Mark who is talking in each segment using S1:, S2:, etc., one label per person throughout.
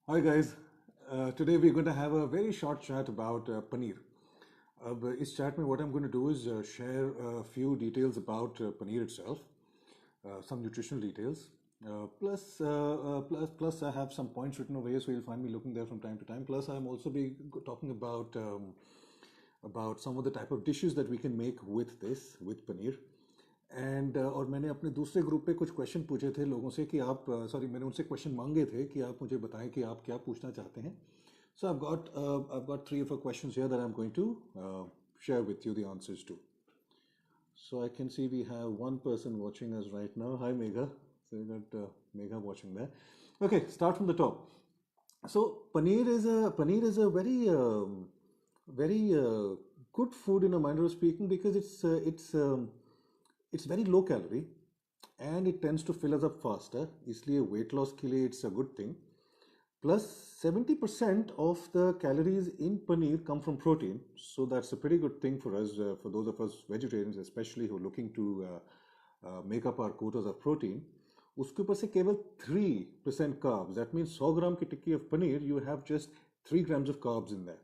S1: Hi guys, today we're going to have a very short chat about paneer. अब इस chat में what I'm going to do is share a few details about paneer itself, some nutritional details. Plus I have some points written over here, so you'll find me looking there from time to time. Plus I'm also be talking about some of the type of dishes that we can make with paneer. And और मैंने अपने दूसरे group पे कुछ question पूछे थे लोगों से कि आप सॉरी मैंने उनसे क्वेश्चन मांगे थे कि आप मुझे बताएं कि आप क्या पूछना चाहते हैं. सो I've got three or four questions here that I'm going to share with you the answers to. So I can see we have one person watching us right now. Hi Megha. So we got Megha watching there. Okay, start from the top. So paneer is a very good food in a manner of speaking because it's very low calorie and it tends to fill us up faster. इसलिए weight loss के लिए it's a good thing. Plus 70% of the calories in paneer come from protein, so that's a pretty good thing for us, for those of us vegetarians especially who are looking to make up our quotas of protein. उसके ऊपर से केवल 3% carbs. That means 100 ग्राम की टिक्की of paneer, you have just 3 grams of carbs in there.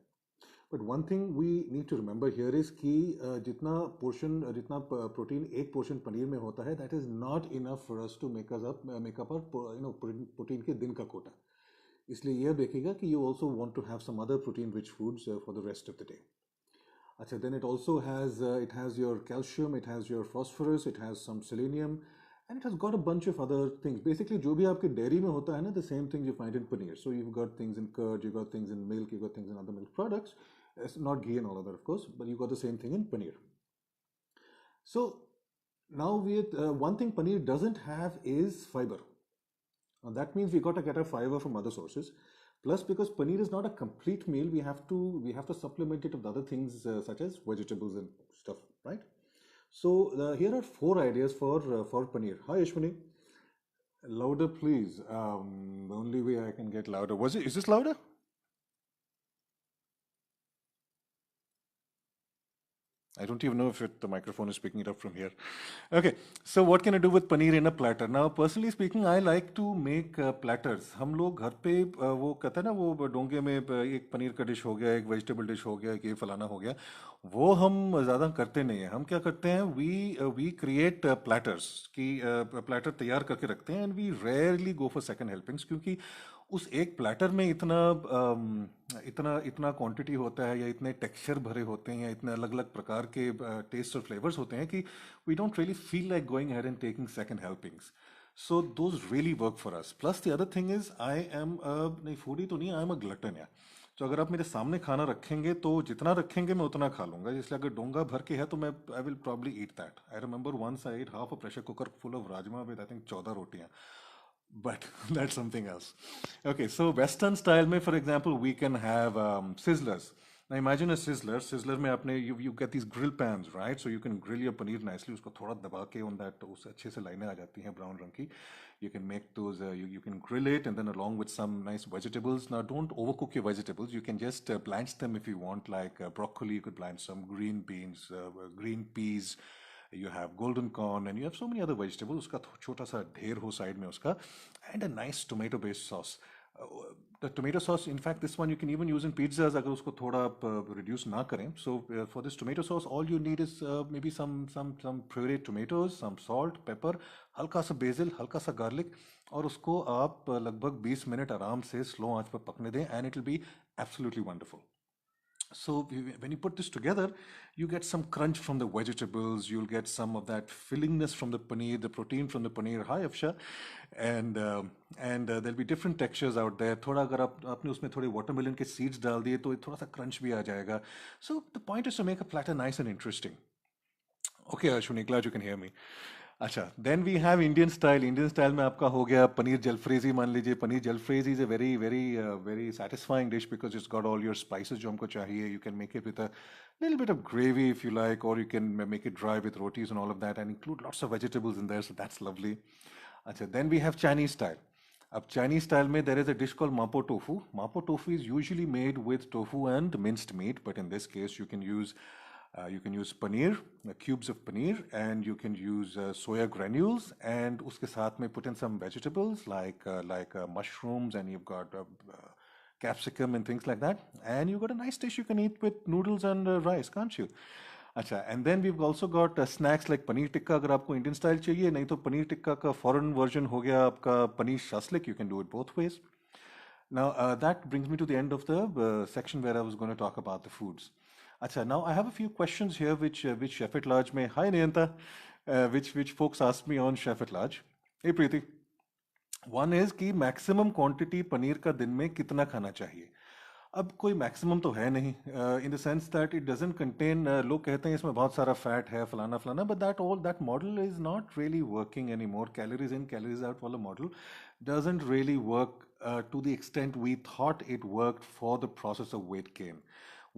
S1: But one thing we need to remember here is कि जितना protein एक portion paneer में होता है that is not enough for us to make up और protein के दिन का कोटा. इसलिए यह देखिएगा कि you also want to have some other protein rich foods for the rest of the day. अच्छा, then it has your calcium, it has your phosphorus, it has some selenium and it has got a bunch of other things. Basically जो भी आपके dairy में होता है ना, the same thing you find in paneer. So you've got things in curd, you've got things in milk, you've got things in other milk products. It's not ghee and all of that, of course, but you've got the same thing in paneer. So now one thing paneer doesn't have is fiber. Now that means we got to get our fiber from other sources. Plus, because paneer is not a complete meal, we have to supplement it with other things such as vegetables and stuff, right? So here are 4 ideas for paneer. Hi Ashwini, louder please. The only way I can get louder is this louder? I don't even know if the microphone is picking it up from here. Okay, so what can I do with paneer in a platter? Now, personally speaking, I like to make platters. हम लोग घर पे वो कहते हैं ना, वो डोंगे में एक पनीर का डिश हो गया, एक वेजिटेबल डिश हो गया, एक ये फलाना हो गया, वो हम ज़्यादा करते नहीं हैं. हम क्या करते हैं, वी क्रिएट प्लेटर्स की प्लेटर तैयार करके रखते हैं, and we rarely go for second helpings, क्योंकि उस एक प्लेटर में इतना इतना क्वांटिटी होता है, या इतने टेक्सचर भरे होते हैं, या इतने अलग अलग प्रकार के टेस्ट और फ्लेवर्स होते हैं कि we don't really feel like going ahead and taking second helpings. So those really work for us. Plus the other thing is I am नहीं, फूडी तो नहीं, आई एम अ ग्लटन. या तो अगर आप मेरे सामने खाना रखेंगे तो जितना रखेंगे मैं उतना खा लूंगा. इसलिए अगर डोंगा भर के है तो मैं I will probably eat that. I remember once I eat half a pressure cooker full of rajma with I think 14 रोटियां. But that's something else. Okay, so Western style में, for example, we can have sizzlers. Now imagine a sizzler. Sizzler में आपने you get these grill pans, right? So you can grill your paneer nicely. उसको थोड़ा दबा के on that उससे अच्छे से लाइनें आ जाती हैं brown रंग की. You can make those. You can grill it, and then along with some nice vegetables. Now don't overcook your vegetables. You can just blanch them if you want. Like broccoli, you could blanch some green beans, green peas. You have golden corn, and you have so many other vegetables. उसका छोटा सा ढेर हो side में उसका, and a nice tomato based sauce. The tomato sauce, in fact, this one you can even use in pizzas अगर उसको थोड़ा आप reduce ना करें. So for this tomato sauce, all you need is maybe some pureed tomatoes, some salt, pepper, हल्का सा basil, हल्का सा garlic, और उसको आप लगभग 20 मिनट आराम से स्लो आंच पर पकने दें, and it will be absolutely wonderful. So when you put this together, you get some crunch from the vegetables, you'll get some of that fillingness from the paneer, the protein from the paneer. Hi Afsha. And there'll be different textures out there. थोड़ा अगर आपने उसमें थोड़े watermelon के seeds डाल दिए तो थोड़ा सा crunch भी आ जाएगा. So the point is to make a platter nice and interesting. Okay, Ashwini, glad you can hear me. अच्छा, then we have Indian style. Indian style में आपका हो गया पनीर जलफ्रेजी. मान लीजिए paneer jalfrezi is a very very very satisfying dish because it's got all your spices जो हमको चाहिए. You can make it with a little bit of gravy if you like, or you can make it dry with rotis and all of that, and include lots of vegetables in there, so that's lovely. अच्छा, then we have Chinese style. अब Chinese style में there is a dish called mapo tofu. Mapo tofu is usually made with tofu and minced meat, but in this case you can use paneer, cubes of paneer, and you can use soya granules, and उसके साथ में put in some vegetables like mushrooms, and you've got capsicum and things like that, and you got a nice dish you can eat with noodles and rice, can't you? अच्छा, and then we've also got snacks like paneer tikka अगर आपको Indian style चाहिए, नहीं तो पनीर टिक्का का foreign version हो गया आपका paneer शास्लिक. You can do it both ways. Now, that brings me to the end of the section where I was going to talk about the foods. Acha, now I have a few questions here which Chef at Large may. Hi Niyanta, which folks asked me on Chef at Large. Hey Preeti, one is कि maximum quantity paneer का दिन में कितना खाना चाहिए. अब कोई maximum तो है नहीं in the sense that it doesn't contain. लोग कहते हैं इसमें बहुत सारा फैट है फलाना फलाना, but that model is not really working any more. Calories in calories out वाला model doesn't really work to the extent we thought it worked for the process of weight gain.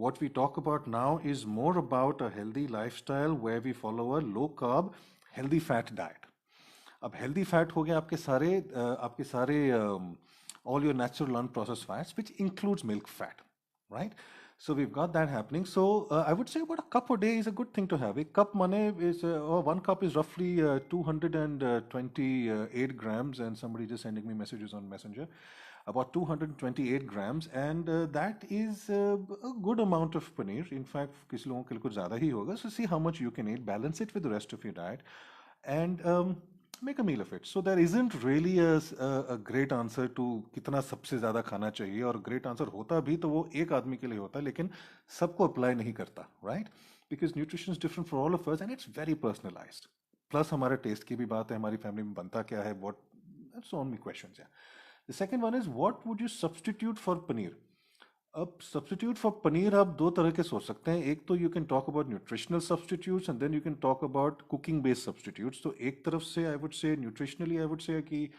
S1: What we talk about now is more about a healthy lifestyle where we follow a low carb, healthy fat diet. अब healthy fat हो गया आपके सारे all your natural unprocessed fats, which includes milk fat, right? So we've got that happening. So I would say about a cup a day is a good thing to have. A cup money is, or 1 cup is roughly 228 grams, and somebody just sending me messages on Messenger. About 228 grams, and that is a good amount of paneer. In fact, किसी लोगों के लिए कुछ ज़्यादा ही होगा. So see how much you can eat, balance it with the rest of your diet, and make a meal of it. So there isn't really a great answer to कितना सबसे ज़्यादा खाना चाहिए, और great answer होता भी तो वो एक आदमी के लिए होता है, लेकिन सबको apply नहीं करता, right? Because nutrition is different for all of us and it's very personalized. Plus हमारे taste की भी बात है, हमारी family में बनता क्या है, what, that's so many questions, yeah. The second one is what would you substitute for paneer? अब सब्सटीट्यूट फॉर पनीर आप दो तरह के सोच सकते हैं. एक तो you can talk about nutritional substitutes and then you can talk about cooking based substitutes. तो एक तरफ से I would say nutritionally I would say कि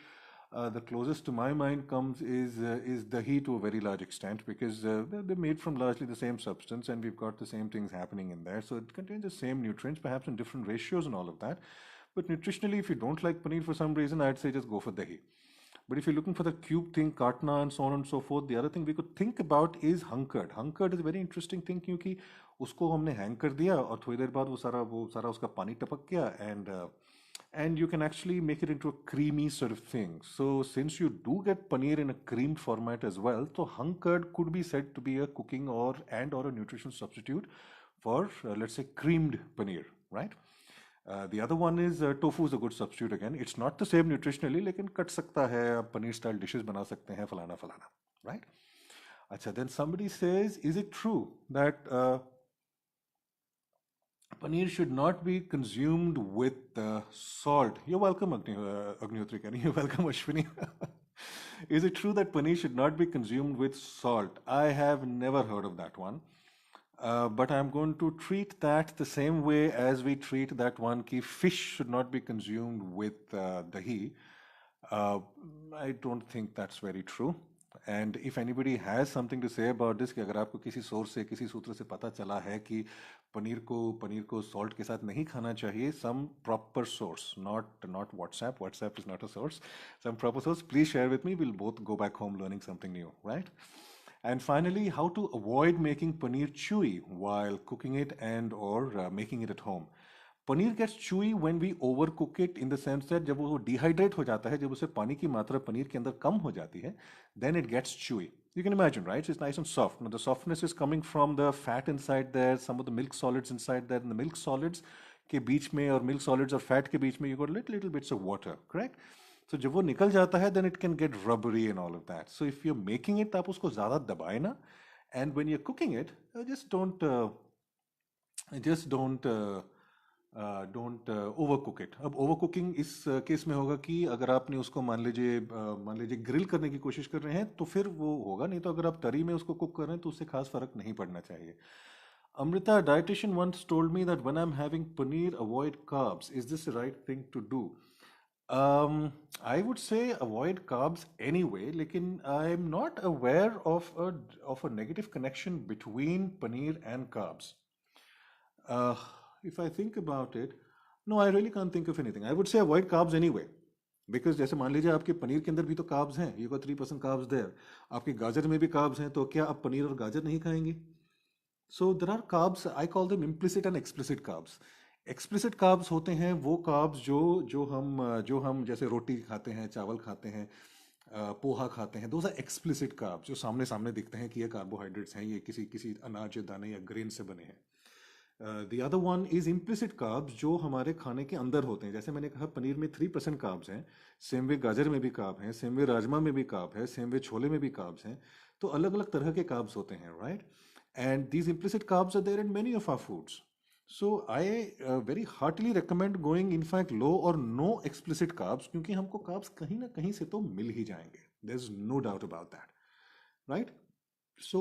S1: the closest to my mind comes is dahi to a very large extent, because they're made from largely the same substance and we've got the same things happening in there. So it contains the same nutrients, perhaps in different ratios and all of that. But nutritionally, if you don't like paneer for some reason, I'd say just go for dahi. But if you're looking for the cube thing, katna and so on and so forth, the other thing we could think about is hunkered. Hunkered is a very interesting thing क्योंकि उसको हमने hang कर दिया और थोड़ी देर बाद वो सारा उसका पानी टपक गया, and you can actually make it into a creamy sort of thing. So since you do get paneer in a creamed format as well, so hunkered could be said to be a cooking or a nutrition substitute for let's say creamed paneer, right? The other one is tofu is a good substitute again. It's not the same nutritionally, लेकिन cut सकता है, आप paneer style dishes बना सकते हैं, फलाना फलाना, right? अच्छा, then somebody says, is it true that paneer should not be consumed with salt? You're welcome, Agnihotri Kani. You're welcome, Ashwini. Is it true that paneer should not be consumed with salt? I have never heard of that one. But I'm going to treat that the same way as we treat that one कि fish should not be consumed with dahi. I don't think that's very true. And if anybody has something to say about this, कि अगर आपको किसी source से किसी सूत्र से पता चला है कि पनीर को salt के साथ नहीं खाना चाहिए, some proper source, not WhatsApp is not a source, some proper source, please share with me. We'll both go back home learning something new, right? And finally, how to avoid making paneer chewy while cooking it and or making it at home. Paneer gets chewy when we overcook it, in the sense that जब वो dehydrate हो जाता है, जब उसे पानी की मात्रा पनीर के अंदर कम हो जाती है, then it gets chewy. You can imagine, right? It's nice and soft. Now the softness is coming from the fat inside there, some of the milk solids inside there, and the milk solids के बीच में और milk solids और fat के बीच में you got little bits of water, correct? So जब वो निकल जाता है, then it can get rubbery and all of that. So if you're making it, आप उसको ज़्यादा दबाए ना, and when you're cooking it, just don't overcook it. अब overcooking इस केस में होगा कि अगर आपने उसको मान लीजिए ग्रिल करने की कोशिश कर रहे हैं तो फिर वो होगा, नहीं तो अगर आप तरी में उसको कुक कर रहे हैं तो उससे खास फर्क नहीं पड़ना चाहिए. Amrita, dietitian once told me that when I'm having paneer, avoid carbs. Is this the right thing to do? I would say avoid carbs anyway, लेकिन I'm not aware of a negative connection between paneer and carbs. If I think about it, no, I really can't think of anything. I would say avoid carbs anyway. Because जैसे मान लीजिए आपके पनीर के अंदर भी तो carbs हैं, you got 3% carbs there. आपके गाजर में भी carbs हैं, तो क्या आप पनीर और गाजर नहीं खाएंगे? So there are carbs, I call them implicit and explicit carbs. Explicit carbs होते हैं वो कार्ब्स जो हम जैसे रोटी खाते हैं, चावल खाते हैं, पोहा खाते हैं, दोज आर एक्सप्लिसिट कार्ब्स जो सामने सामने दिखते हैं कि ये कार्बोहाइड्रेट्स हैं, ये किसी किसी अनाज या दाने या ग्रेन से बने हैं. The other one is implicit carbs जो हमारे खाने के अंदर होते हैं. जैसे मैंने कहा पनीर में 3% कार्ब्स हैं, सेम वे गाजर में भी कार्ब हैं, सेम वे राजमा में भी कार्ब है, सेम वे छोले में भी कार्ब्स हैं. तो अलग अलग तरह के कार्ब्स होते हैं, right? And these implicit carbs are there in many of our foods. So I very heartily recommend going in fact low और नो एक्सप्लिसिट कार्ब्स, क्योंकि हमको कार्ब्स कहीं ना कहीं से तो मिल ही जाएंगे. There is no doubt about that, right? So,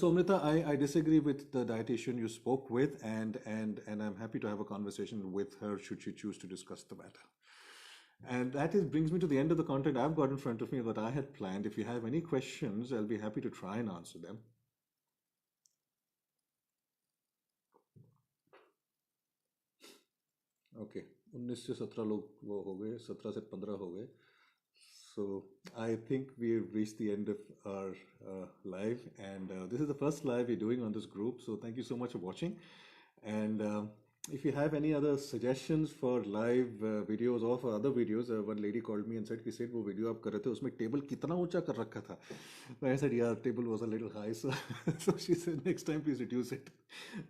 S1: so Amrita, I disagree with the dietitian you spoke with, and I'm happy to have a conversation with her should she choose to discuss the matter. And that is brings me to the end of the content I've got in front of me that I had planned. If you have any questions, I'll be happy to try and answer them. Okay, 19 से 17 लोग वो हो गए, 17 से 15 हो गए. So I think we've reached the end of our live, and this is the first live we're doing on this group. So thank you so much for watching. And if you have any other suggestions for live videos or for other videos, one lady called me and said, "कि said वो video आप कर रहे थे उसमें table कितना ऊंचा कर रखा था?" I said, "Yeah, table was a little high." So so she said, "Next time please reduce it,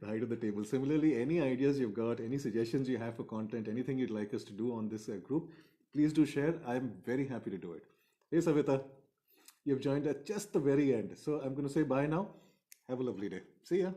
S1: the height of the table." Similarly, any ideas you've got, any suggestions you have for content, anything you'd like us to do on this group, please do share. I'm very happy to do it. Hey Savita, you've joined at just the very end. So I'm going to say bye now. Have a lovely day. See ya.